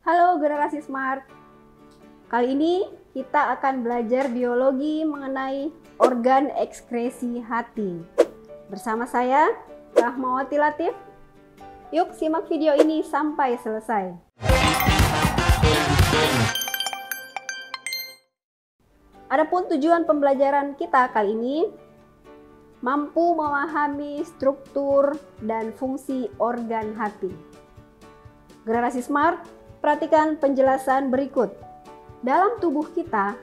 Halo generasi smart. Kali ini kita akan belajar biologi mengenai organ ekskresi hati. Bersama saya, Rahmawati Latif. Yuk simak video ini sampai selesai. Adapun tujuan pembelajaran kita kali ini mampu memahami struktur dan fungsi organ hati. Generasi smart, perhatikan penjelasan berikut. Dalam tubuh kita,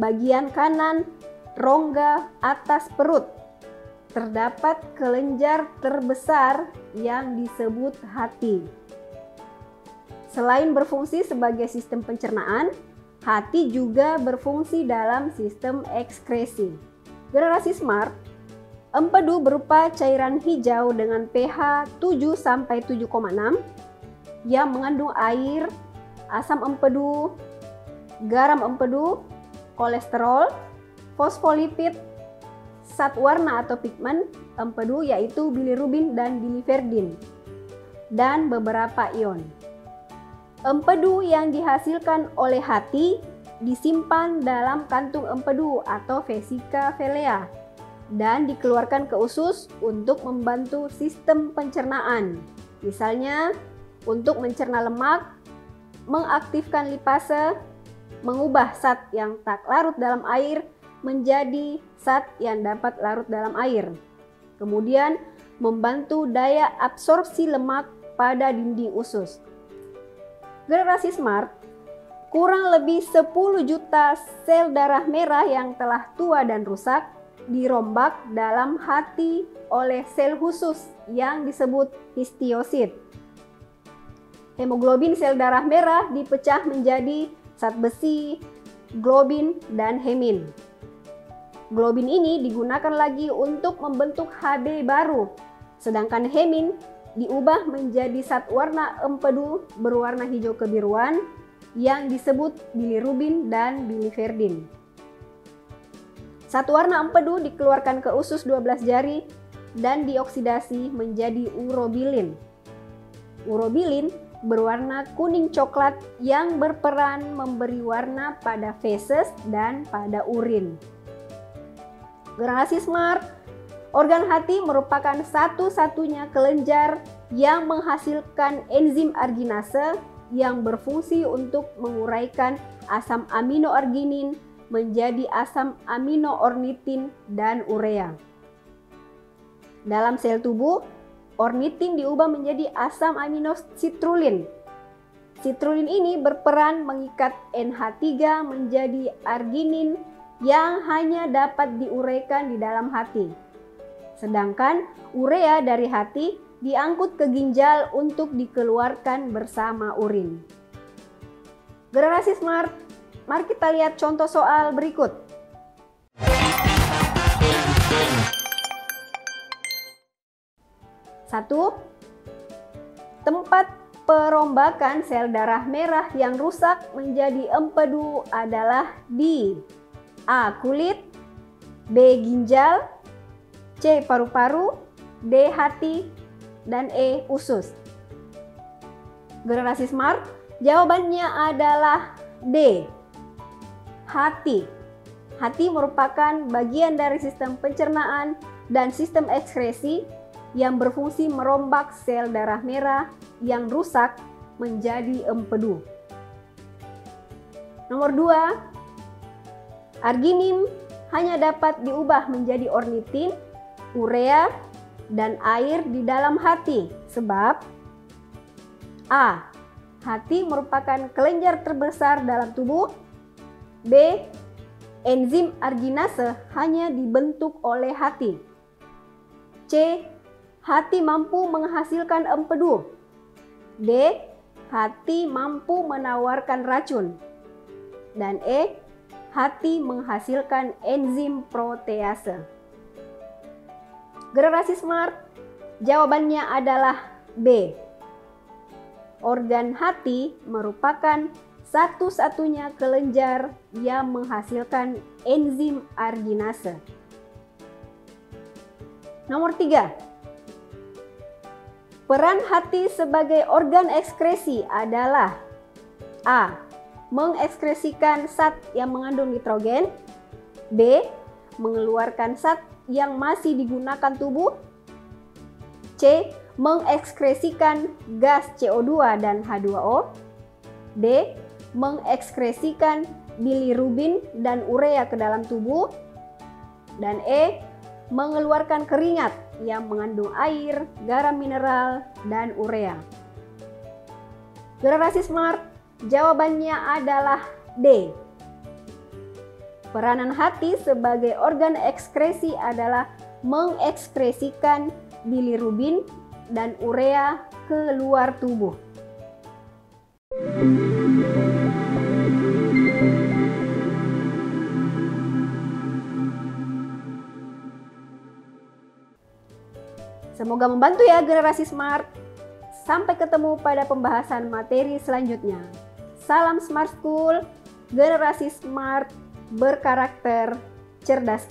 bagian kanan rongga atas perut, terdapat kelenjar terbesar yang disebut hati. Selain berfungsi sebagai sistem pencernaan, hati juga berfungsi dalam sistem ekskresi. Generasi smart, empedu berupa cairan hijau dengan pH 7-7,6 yang mengandung air, asam empedu, garam empedu, kolesterol, fosfolipid, zat warna atau pigmen empedu yaitu bilirubin dan biliverdin, dan beberapa ion. Empedu yang dihasilkan oleh hati disimpan dalam kantung empedu atau vesika velea dan dikeluarkan ke usus untuk membantu sistem pencernaan. Misalnya, untuk mencerna lemak, mengaktifkan lipase, mengubah zat yang tak larut dalam air menjadi zat yang dapat larut dalam air. Kemudian membantu daya absorpsi lemak pada dinding usus. Generasi smart, kurang lebih 10 juta sel darah merah yang telah tua dan rusak dirombak dalam hati oleh sel khusus yang disebut histiosit. Hemoglobin sel darah merah dipecah menjadi zat besi, globin, dan hemin. Globin ini digunakan lagi untuk membentuk Hb baru, sedangkan hemin diubah menjadi zat warna empedu berwarna hijau kebiruan yang disebut bilirubin dan biliverdin. Zat warna empedu dikeluarkan ke usus 12 jari dan dioksidasi menjadi urobilin. Urobilin berwarna kuning coklat yang berperan memberi warna pada feses dan pada urin. Generasi smart, organ hati merupakan satu-satunya kelenjar yang menghasilkan enzim arginase yang berfungsi untuk menguraikan asam amino arginin menjadi asam amino ornitin dan urea. Dalam sel tubuh, ornitin diubah menjadi asam amino sitrulin. Sitrulin ini berperan mengikat NH3 menjadi arginin yang hanya dapat diuraikan di dalam hati. Sedangkan urea dari hati diangkut ke ginjal untuk dikeluarkan bersama urin. Generasi smart, mari kita lihat contoh soal berikut. Satu, tempat perombakan sel darah merah yang rusak menjadi empedu adalah di A. Kulit, B. Ginjal, C. Paru-paru, D. Hati, dan E. Usus. Generasi smart, jawabannya adalah D. Hati. Hati merupakan bagian dari sistem pencernaan dan sistem ekskresi yang berfungsi merombak sel darah merah yang rusak menjadi empedu. Nomor 2, arginin hanya dapat diubah menjadi ornitin, urea, dan air di dalam hati sebab A. Hati merupakan kelenjar terbesar dalam tubuh. B. Enzim arginase hanya dibentuk oleh hati. C. Hati mampu menghasilkan empedu. D. Hati mampu menawarkan racun. Dan E. Hati menghasilkan enzim protease. Generasi smart, jawabannya adalah B. Organ hati merupakan satu-satunya kelenjar yang menghasilkan enzim arginase. Nomor 3. Peran hati sebagai organ ekskresi adalah A. Mengekskresikan zat yang mengandung nitrogen. B. Mengeluarkan zat yang masih digunakan tubuh. C. Mengekskresikan gas CO2 dan H2O. D. Mengekskresikan bilirubin dan urea ke dalam tubuh. Dan E. Mengeluarkan keringat yang mengandung air, garam mineral, dan urea. Generasi smart, jawabannya adalah D. Peranan hati sebagai organ ekskresi adalah mengekskresikan bilirubin dan urea ke luar tubuh. Semoga membantu ya generasi smart. Sampai ketemu pada pembahasan materi selanjutnya. Salam Smart School, generasi smart berkarakter cerdas.